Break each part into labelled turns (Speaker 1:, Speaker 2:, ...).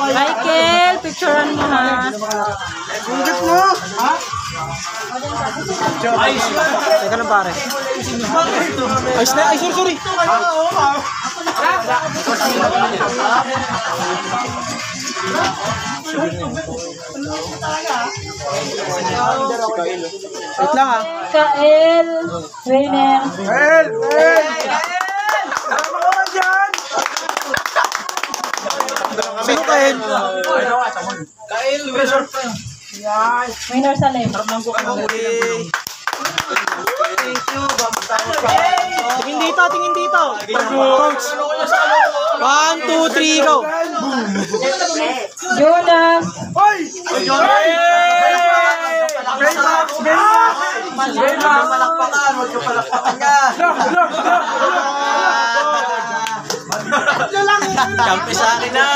Speaker 1: Michael, picturean mo ha.
Speaker 2: Bungkit mo! Ha?
Speaker 3: Teka lang pare. Ay, sorry. Wait lang ha.
Speaker 1: Kael, Rainer.
Speaker 2: Kael! Tama ka ba dyan?
Speaker 3: Sino Kael?
Speaker 2: Kael!
Speaker 1: Rainer Salem.
Speaker 3: Tingin dito. Coach. 1, 2, 3, go.
Speaker 1: Jonas.
Speaker 2: Hoy! Palakpakan! Huwag ka palakpakan ka! Kampi sa akin na!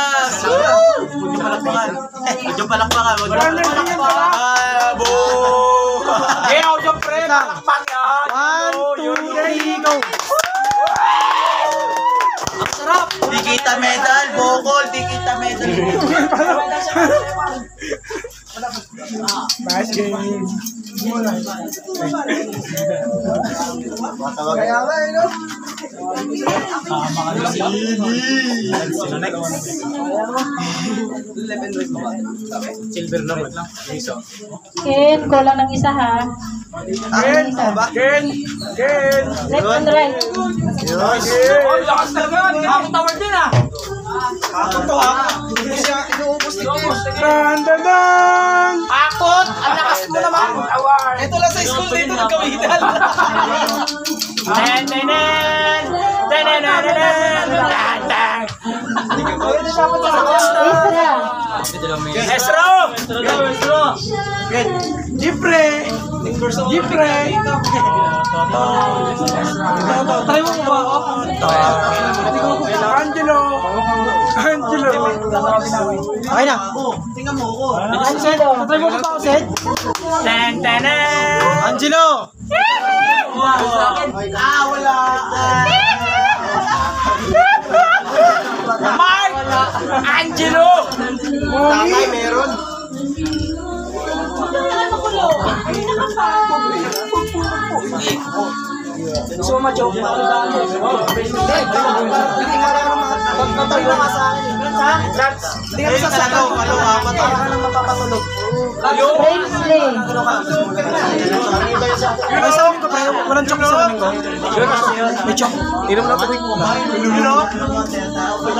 Speaker 2: Huwag ka palakpakan! Huwag ka palakpakan! Huwag ka palakpakan! Boom!
Speaker 3: Okay, out yung pre. Palakpak yan. 1, 2, 3, go.
Speaker 2: Ang sarap! Di kita medal! Bokol! Di kita medal! Nice game! Kaya nga eh, no? Silver naman lang.
Speaker 1: Ken, kulang ng isa ha.
Speaker 2: Ken! Ken! Ken!
Speaker 1: Left and right.
Speaker 2: Yes!
Speaker 3: Ay, lakas talaga. Ako tawag din ah.
Speaker 2: Ako to ha! Hindi siya inuubos ni Ken! Dandan!
Speaker 3: Akot! Ang lakas mo naman.
Speaker 2: Ito lang sa school dito nagkawidal!
Speaker 1: Isra.
Speaker 2: Jipre! Jipre!
Speaker 3: Try mo ba ako?
Speaker 2: Angelo! Angelo!
Speaker 3: Okay na.
Speaker 2: Tingnan mo ako.
Speaker 3: Seth, try mo ba ako, Seth? Angelo!
Speaker 2: Wala!
Speaker 3: Mark! Angelo!
Speaker 2: Tatay meron.
Speaker 3: So ma-joke pa ako ba?
Speaker 2: Pagpatay na nga sa akin. Hindi ka sasagaw. Para ka nang mapapatulog.
Speaker 1: Paisley.
Speaker 3: Ay, sa amin ko, pre. Walang choke sa amin ko. May choke. Inom na tubig mo.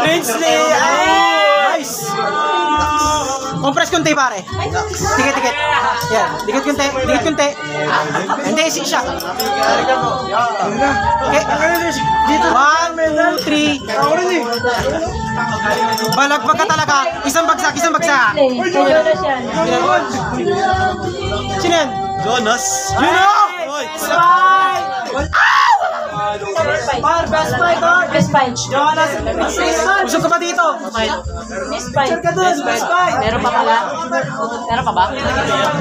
Speaker 3: Prinsley! Nice! Compress kunti, pare. Tikit. Yan. Dikit kunti. Hindi, isi siya. Okay. Dito. 1, 2, 3. Balagpag ka talaga. Isang bagsak.
Speaker 1: Paisley. Jonas yan.
Speaker 3: Sino yan?
Speaker 2: Jonas.
Speaker 1: Best fight.
Speaker 3: Jonas. Usap ka pa dito.
Speaker 1: Miss fight.
Speaker 3: Meron pa pala. Meron pa ba?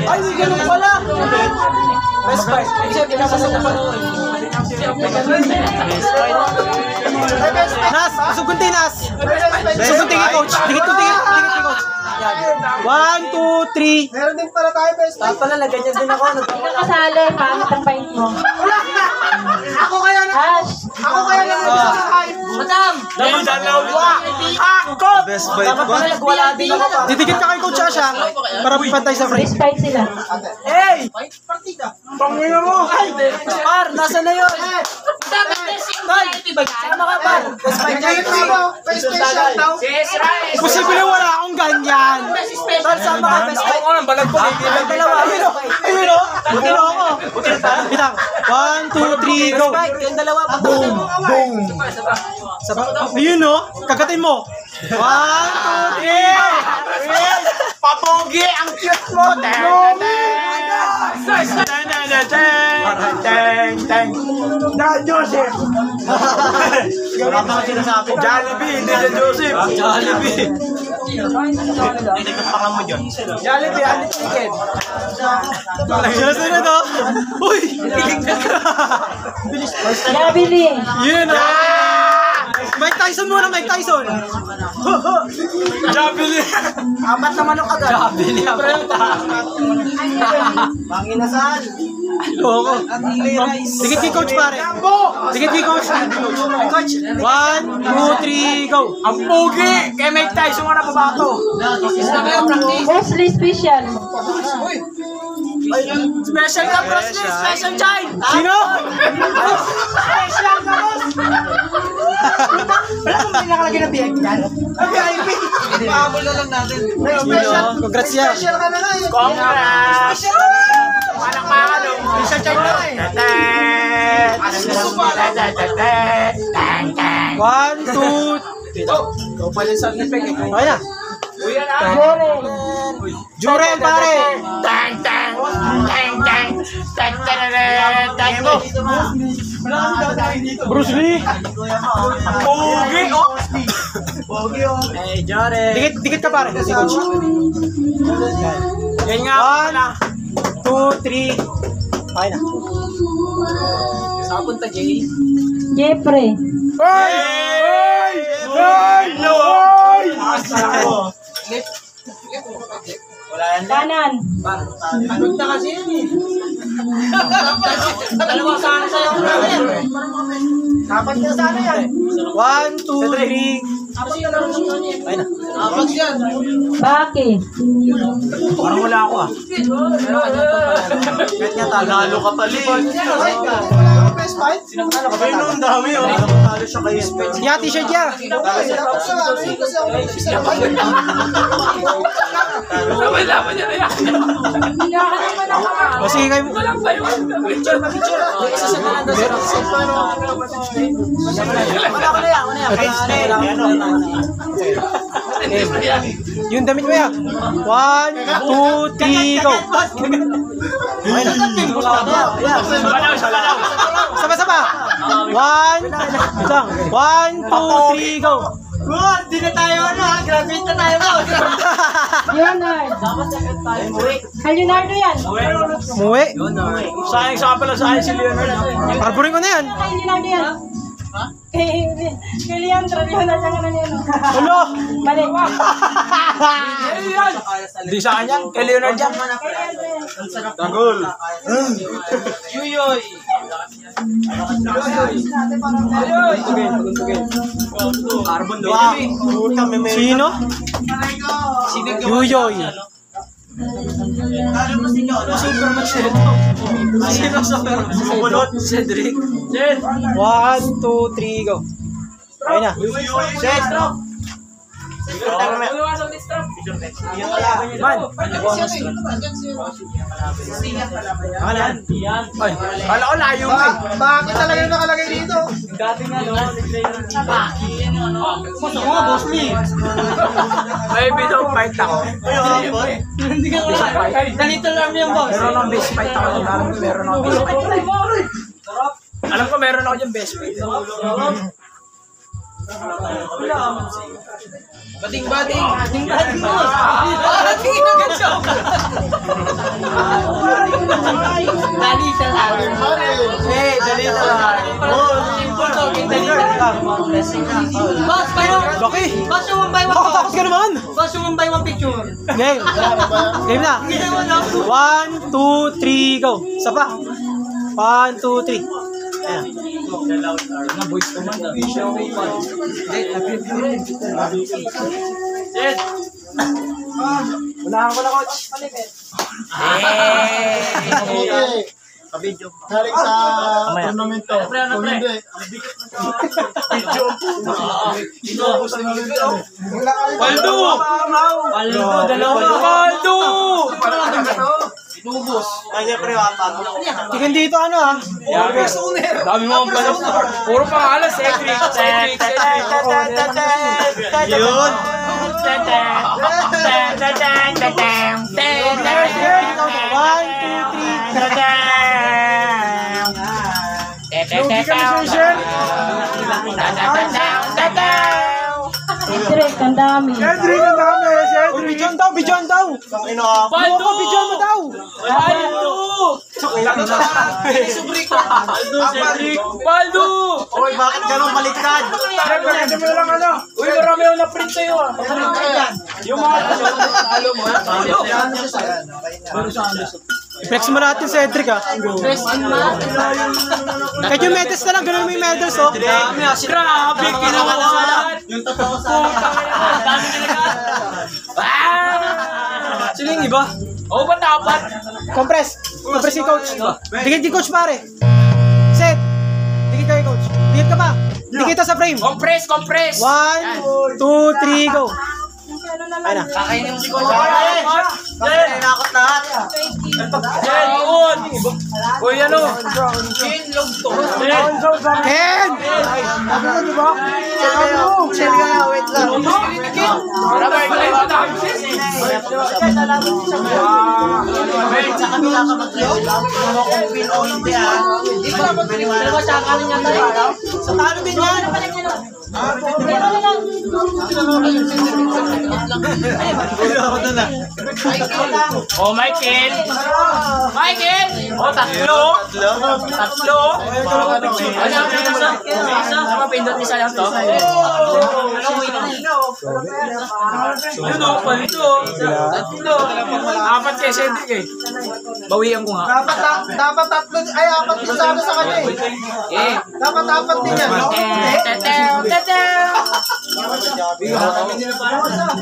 Speaker 3: Ay, ganun pala. Best fight. Nas, sugunti Nas. Sugunti kay coach. Dikit kay coach. 1, 2, 3.
Speaker 2: Meron din pala tayo best friend. Pala, ganyan din ako.
Speaker 1: Hindi ka kasali. Pangit ang fight mo.
Speaker 2: Ako kaya na.
Speaker 1: Ash.
Speaker 2: Ako kaya na.
Speaker 3: Madam! Dalawa! Ako!
Speaker 2: Best fight ba? Wala din ako pa.
Speaker 3: Didikit ka kay coach Asha para pantay sa frame.
Speaker 1: Miss fight sila.
Speaker 3: Hey!
Speaker 2: Pangina mo.
Speaker 3: Par, nasa na yun? Sama ka par.
Speaker 2: Best fight daw. Best fight daw.
Speaker 3: Posible wala akong ganyan.
Speaker 2: Tol, sama ka best fight.
Speaker 3: Ako nang balag po. Dalawa. Ayun o. Butino ako. Bitang. 1, 2, 3, go.
Speaker 2: Yung dalawa pa.
Speaker 3: Boom! Ayun o. Kagatin mo. 1, 2, 3. Papogi! Ang cute mo!
Speaker 2: Dan Joseph. Jollibee, hindi Dan Joseph. Jollibee. Jollibee, anit chicken.
Speaker 3: Sino to? Uy!
Speaker 1: Nabili.
Speaker 3: Yun o! Mike Tyson muna, Mike Tyson.
Speaker 2: Jabili.
Speaker 3: Apat na manok agad.
Speaker 2: Jabili ang bata.
Speaker 3: Panginasal. Loko. Dikit kay coach pare. Dikit kay coach. Coach. 1, 2, 3, go.
Speaker 2: Ang pogi. Kay Mike Tyson mo na pabato.
Speaker 1: Mostly special.
Speaker 2: Special ka, Presley. Special child.
Speaker 3: Sino?
Speaker 2: Special ka, boss.
Speaker 3: Wala kang pinakalagay na VIP yan. VIP. Pahabol na lang natin. Congrats niya.
Speaker 2: Congrats. Palakpakan o.
Speaker 3: Special child na eh. 1, 2,
Speaker 2: Ikaw pala sa nipek.
Speaker 3: okay na.
Speaker 1: Jure.
Speaker 3: Jurel pare.
Speaker 2: Tang tang tang tang tang tang tang.
Speaker 3: Bruce Lee.
Speaker 2: Pogi oh.
Speaker 3: Eh, Jore. Dikit ka pare. Si coach.
Speaker 2: Yan nga pala.
Speaker 3: 1, 2, 3. Okay na.
Speaker 2: Saan punta, Jay?
Speaker 1: Jeffrey.
Speaker 2: Hey! Hey! No!
Speaker 1: Kanan.
Speaker 3: Anong na kasi yan eh. Dalawa sana sa'yo. Apat na sana yan. 1, 2, 3. Ay na. Apat yan.
Speaker 1: Baki.
Speaker 2: Parang wala ako ah.
Speaker 3: Kahit nga talo ka pali. Best fight? Sinagtalo ka ba?
Speaker 2: Ayun ang dami oh. Talo siya kayo.
Speaker 3: Siya t-shirt niya.
Speaker 2: Laban niya na yan.
Speaker 3: O sige kayo mo.
Speaker 2: Picture.
Speaker 3: Yung damit mo yan. 1, 2, 3, go. Okay na. Saba. 1, 2, 3, go. Di na tayo graduate na tayo mo.
Speaker 1: Leonard. Kay Leonardo yan.
Speaker 3: Muwi.
Speaker 2: Sayang sa pala sayang si Leonard.
Speaker 3: Arborin ko na yan.
Speaker 1: Kay Leonardo yan. Kay Leandro. Leonardo ang ano yan.
Speaker 3: Ulo.
Speaker 1: Mali.
Speaker 2: Hindi sa kanya. Kay Leonard yan. Tagol.
Speaker 3: Yuyoy.
Speaker 2: Carbon daw.
Speaker 3: Sino? Yuyoy.
Speaker 2: Sino sa Bulot? Cedric.
Speaker 3: 1, 2, 3, go. Okay na.
Speaker 2: Man. Ay, kala ko layo mo eh.
Speaker 3: Bakit talaga yung nakalagay dito? Gusto ko nga, boss me.
Speaker 2: Maybe don't fight ako.
Speaker 3: Hindi ka wala. Dalito lang yung boss.
Speaker 2: Meron akong best fight ako. Meron akong best fight. Alam ko meron ako yung best fight. Bading boss. Bading na ganso.
Speaker 3: Dalito lang. Hey, dalito lang. Boss, Loki! Boss, yung buy one takot ka naman! Boss, yung buy one picture. Game. Game na. 1, 2, 3, go. Isa pa. 1, 2, 3. Ayan.
Speaker 2: Unahan ko na, coach.
Speaker 4: Galing sa tournament to. Kung hindi, inubos na ulit yan eh.
Speaker 2: Paldo! Paldo!
Speaker 4: Inubos.
Speaker 3: Tingin dito ano ah.
Speaker 2: Dami mo ang pala. Puro pangalan, Cedric.
Speaker 3: Yun. 1, 2, 3.
Speaker 2: Lugi kami sa share.
Speaker 1: Cedric, ang dami.
Speaker 2: Cedric, ang dami.
Speaker 3: Bidyon daw, bidyon daw. Paldo! Bidyon mo daw. Paldo! Paldo!
Speaker 2: Oy, bakit ganun baliktad?
Speaker 3: Uy, marami ako na-print sa'yo ah. Yung mga talo mo. Flex mo natin si Cedric ah. Kahit yung medals na lang, ganun mo yung medals oh. Grabe, kinakalat.
Speaker 2: Yung totoo sa
Speaker 3: Dami kinakalat. Sino yung iba? Oo ba dapat? Compress. Compress si coach. Dikit si coach pare. Set. Dikit kayo coach. Dikit ka pa. Dikit ka sa frame. Compress, compress. 1, 2, 3, go. Ayun na.
Speaker 2: kakainin mo si Coach. Nakakot lahat.
Speaker 3: Uy, ano? Ken!
Speaker 2: Chill ka na, wait lang. Sa kabila ka mag-trail lang. Kung pin o hindi ah.
Speaker 3: Sa talo din yan. Oh, Michael! Michael! Oh, tatlo! Tatlo! Ano mapindot isa lang to? Ano o, palito. Tatlo. Apat kay Cedric eh. Bawian ko nga.
Speaker 2: Dapat tatlo, ay apat din sana sa kanya eh. Dapat apat din yan.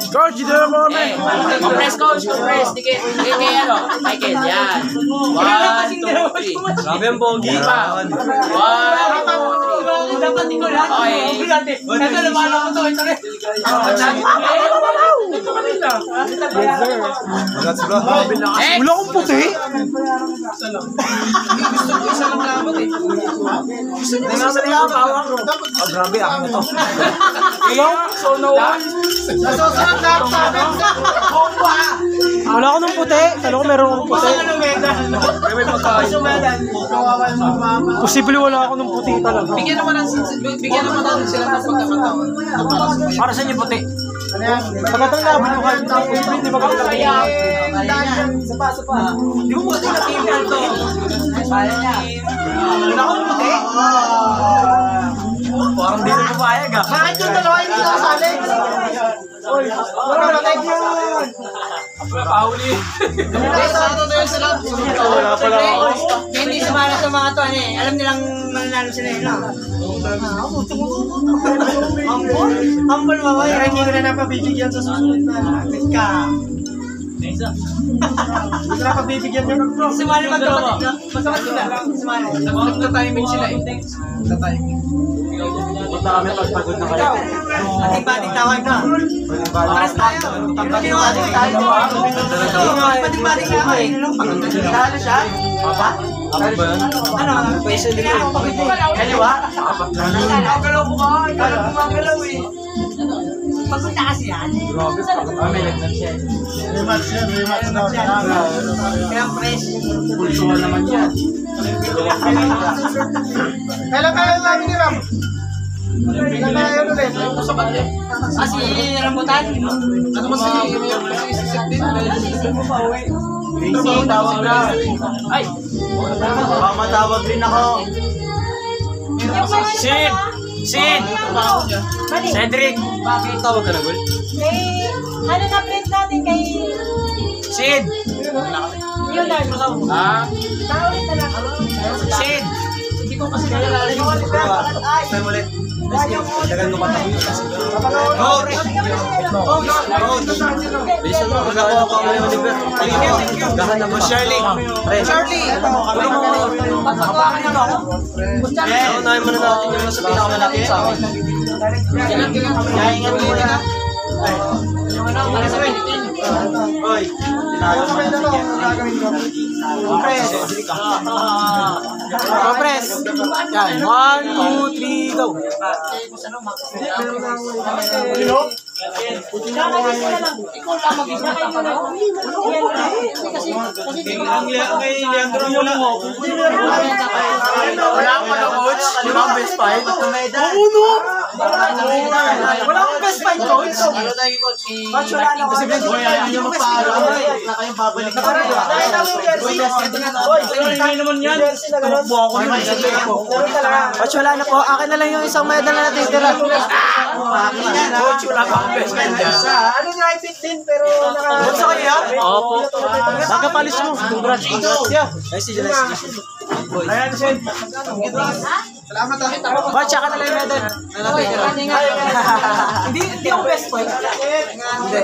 Speaker 3: Coach, dito na mo kami.
Speaker 5: Compress coach, compress. Dikit, dikit ano? Michael, yan. 1, 2, 3.
Speaker 3: Grabe ang pogi.
Speaker 5: Pa. 1, 2, 3.
Speaker 1: Dapat di ko lahat.
Speaker 5: Okay.
Speaker 1: Ito naman ako to. Ito rin.
Speaker 5: Next.
Speaker 3: Wala akong puti. Grabe, akin na to.
Speaker 2: Nasusunod lahat sa akin.
Speaker 3: Wala ako ng puti. Kala ko meron akong puti. Posible wala ako ng puti talaga.
Speaker 5: Bigyan naman natin sila ng pagkakataon.
Speaker 3: Para sa inyo puti. Pagkatang laban yung kahit na hindi ba kami
Speaker 1: Di mo kasi na-team to.
Speaker 3: Wala akong puti. Parang di na papayag ah.
Speaker 2: Bakit yung dalawa hindi nakasali? Wala na tayo yun.
Speaker 3: Pahuli.
Speaker 2: Wala pala ako.
Speaker 1: Hindi sumala sa mga to. Alam nilang mananalo sila yun. Humble mo. Hindi ko na napabibigyan sa susunod na. Ka. Hindi ko napabibigyan nyo. Sumali magkapatid na. Magkapatid na. Sumali.
Speaker 5: Nagta-timing sila eh. Nagta-timing.
Speaker 3: Punta kami pagpagod na kayo.
Speaker 1: Ating-bating tawag na. Pares tayo. Ating-bating tayo. Ating-bating na kayo. Lalo siya? Papa? Ano? Tingnan mo pag ito. Kaliwa? Galaw ko ka. Galaw eh. Pagpunta kasi yan.
Speaker 4: Rematch yan, rematch daw.
Speaker 1: Kaya fresh.
Speaker 3: Pulsuhan naman yan.
Speaker 2: Kailan kaya namin ni Ram? Kailan kaya yun ulit?
Speaker 1: Si Rambutan.
Speaker 5: Ano kasi may isisip din.
Speaker 2: Tawag na.
Speaker 5: Ay!
Speaker 2: Baka matawag rin ako.
Speaker 3: Sid! Sid! Cedric! Bakit tawag ka na, Gol?
Speaker 6: Ano na print natin kay
Speaker 3: Sid!
Speaker 6: Leonard?
Speaker 5: Ah?
Speaker 6: Tawid na lang.
Speaker 3: Sid!
Speaker 1: Hindi ko kasi nalala yung
Speaker 3: Time ulit. Tagal mo pa. Bilisan mo. Magawa ko ang Oliver. Gahan naman. Shirley. Shirley!
Speaker 1: pagpagawa ka na ako.
Speaker 3: Unahin muna natin yung sa pinakamalaki sa akin.
Speaker 2: Yaingan mo na.
Speaker 1: Yung ano, para sa akin.
Speaker 2: Hoy, tinalo mo na ako.
Speaker 3: Compress. Compress. Yan. 1, 2, 3, go.
Speaker 1: Ikaw lang mag-isa ka pa no? Kasi
Speaker 3: Kay Leandro mo lang ako.
Speaker 2: Wala ako na coach. Di ba ang best fight?
Speaker 3: Oo no! Wala akong best fight, coach.
Speaker 2: Ano tayo kay coach?
Speaker 3: Coach, wala na ako.
Speaker 2: Hoy, ayaw nyo magpaalo. Wala kayong babalik na pala.
Speaker 3: Coach, wala na po. Akin na lang yung isang medal na natitira.
Speaker 2: Coach, wala pa akong best friend dyan.
Speaker 3: Ano na, I 15 pero naka...
Speaker 2: Coach, sa kanya?
Speaker 3: Opo. Nakapalis mo. Congrats. Yeah. Nice. Ayan, Shen.
Speaker 4: Salamat ah.
Speaker 3: Coach, akin na lang yung medal. Hindi ako best point. Hindi.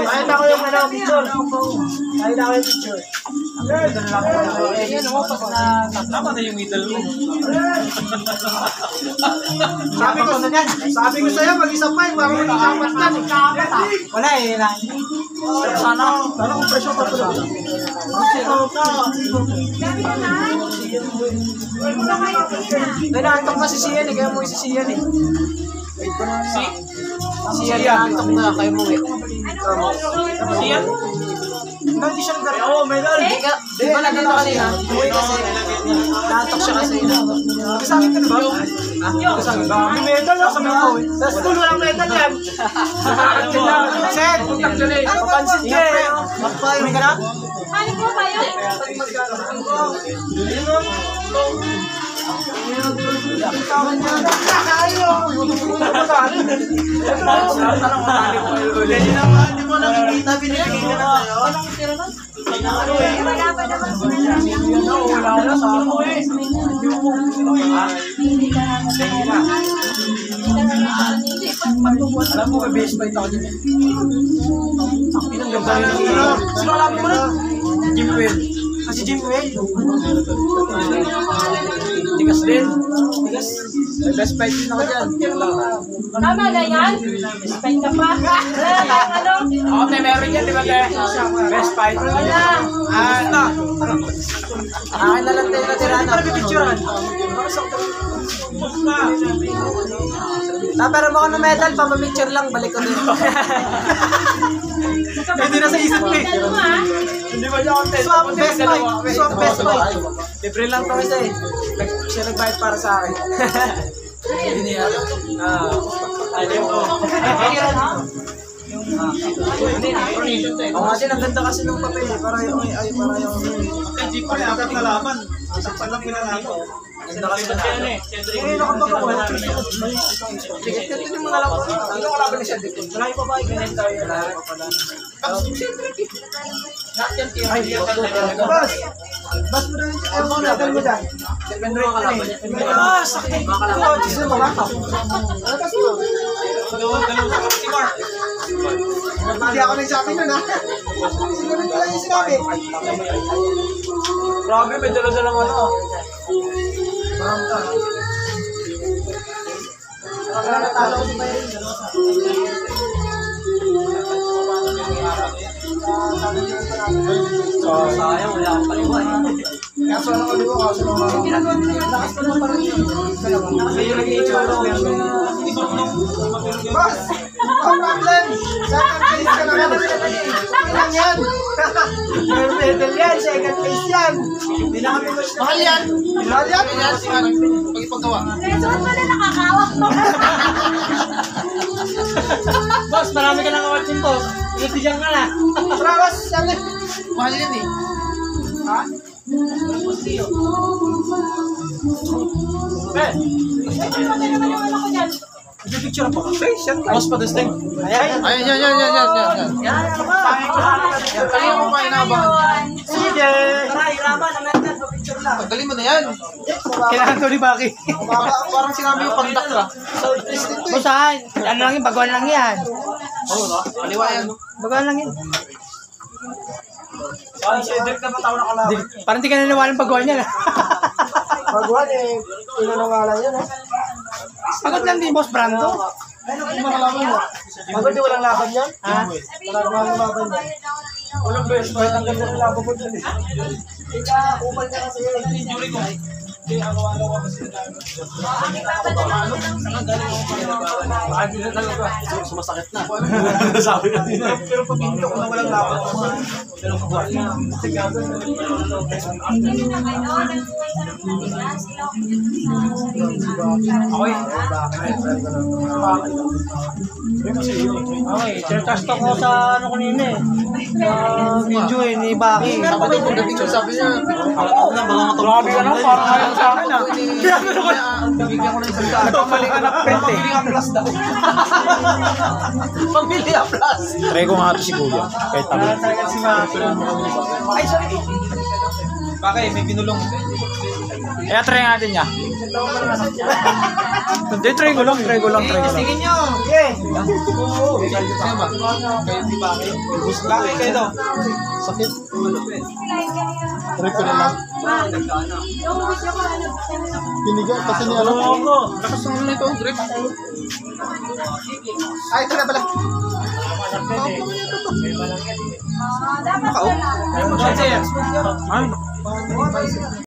Speaker 3: Kahit ako yung picture. Kahit ako yung picture.
Speaker 2: Tama na yung middle mo.
Speaker 3: Sabi ko sa'yo, mag-isa pa eh, parang nakapat ka. Wala eh, sana kung presyo pa pala. Naantok na si Sian eh, kaya mo si Sian eh. Sian, naantok na, kaya mo eh.
Speaker 2: Siyan?
Speaker 3: Hindi siya nagdari. Oo, medal. Di ba nagdala kanina? Uwi kasi. Naantok siya kasi. Kasangin ka na ba? Kasangin ba? May medal ako sa mga uwi. Sa school walang medal yan. Seth! Papansin ka eh. Uwi ka na?
Speaker 6: Ano po ba yun?
Speaker 2: Hindi mo nakikita, binibigay ka na sa'yo.
Speaker 6: Wala pa naman sila.
Speaker 3: Alam mo, may base fight ako dyan. Ang ganda rin. Sino alam mo na? Jim Will. Kasi Jim Will. Tigas din. Tigas. May best fight din ako dyan.
Speaker 6: Tama na yan? Spend ka pa? Ano?
Speaker 3: Okay, meron yan, di ba, te? Best fight.
Speaker 6: Wala.
Speaker 3: Ano? Akin na lang tayo natirahan. Para pipicturean. Pero mo ako ng medal, pamamicture lang, balik ko din. Hindi na sa isip ko eh.
Speaker 6: Ano ha?
Speaker 3: Hindi ba niya content? Swap best fight. Swap best fight. Libre lang to kasi. Siya nagbayad para sa akin. Hindi niya. Ayaw ko. Oo kasi ang ganda kasi ng papel eh. Para yung...
Speaker 4: Hindi pa rin agad nalaman. Isang pa lang pinalaman.
Speaker 3: Ganda kasi ng papel eh. Eh, nakapagpapawa. Tigit-tigit yung mga laban. Ano ka laban ni Shed? Wala yung babae. Ganyan tayo. Wala rin pa pala. Ay, Bas! Bas mo na rin. Ayaw mo na. Dahil mo dyan. Ah, sakit. Ito, gusto mo ba?
Speaker 4: Hindi ako nagsabi nun ha. Sinunod ko lang yung sinabi.
Speaker 3: Grabe, may dala-dalang ano. Wala natalo ko sa bayarin. Sayang, wala akong paliwan.
Speaker 4: Kaso lang ko dito, kaso lang ako.
Speaker 3: Lakas pa naman parang yun. May yung nag-i-itsura ko.
Speaker 4: Boss! No problem! Second place ka naman. Ilang yan?
Speaker 3: Pero medal yan, second place yan. Hindi na kami mas
Speaker 4: Mahal yan! Mahal yan? Pag-ipagawa.
Speaker 6: Kaya saan pala nakakawak mo?
Speaker 3: Boss, marami ka nang award boss. Ibigyan ka na. Tara, boss. Sali.
Speaker 4: Mahal yan eh.
Speaker 3: Ha?
Speaker 6: Ano naman yung ano ko dyan?
Speaker 3: Picture po. Boss pa this thing. Ayan.
Speaker 4: Ayun, yan.
Speaker 3: Yan, ano ba?
Speaker 4: Kaya mo pa inaabangan.
Speaker 3: Sige. Tara, hirapan. Ang natin. Picture lang.
Speaker 4: Tanggalin mo na yan.
Speaker 3: Kailangan to ni Baki.
Speaker 4: Parang sinabi yung pagdak ka.
Speaker 3: Busahan. Ano lang yun? Baguhan lang yan.
Speaker 4: Oo, no? Kaliwa yan.
Speaker 3: Baguhan lang yun. Parang di ka naniwala ng baguhan yan. Baguhan eh. Pinanawala yan eh. Pagod lang din, boss Brando.
Speaker 4: Ano kung makalaman mo?
Speaker 3: Pagod di walang laban yan? Ha? Walang laban yan. Walang best fight. Ang ganda ng laban mo dyan eh. Ika, kupal ka kasi yun. Injury ko. Hindi, ako kasi
Speaker 2: Sumasakit na. Sabi ka din.
Speaker 3: Pero pag hindi ko na walang laban. Pero pag Okay, tinatest ko sa ano kanina eh. Sa video eh, ni Baki.
Speaker 2: Sabi niya,
Speaker 3: Grabe ka lang, parang ayaw sa akin ah.
Speaker 2: bigyan ko na isang daan.
Speaker 3: Nagpamali ka ng pente.
Speaker 2: Pamilya plus.
Speaker 3: Try ko nga ito si Kuya. Kahit tabi. Ay, sorry. Bakit? May binulong. Kaya try natin niya. Hindi, try ko lang.
Speaker 1: Sige nyo. Okay.
Speaker 3: Bakit kayo daw?
Speaker 4: Sakit. Try ko na lang. Piniga kasi ni ano.
Speaker 2: Lakas naman na ito, grip.
Speaker 4: Ay, ito na pala.
Speaker 6: Dapat wala.
Speaker 3: Ay,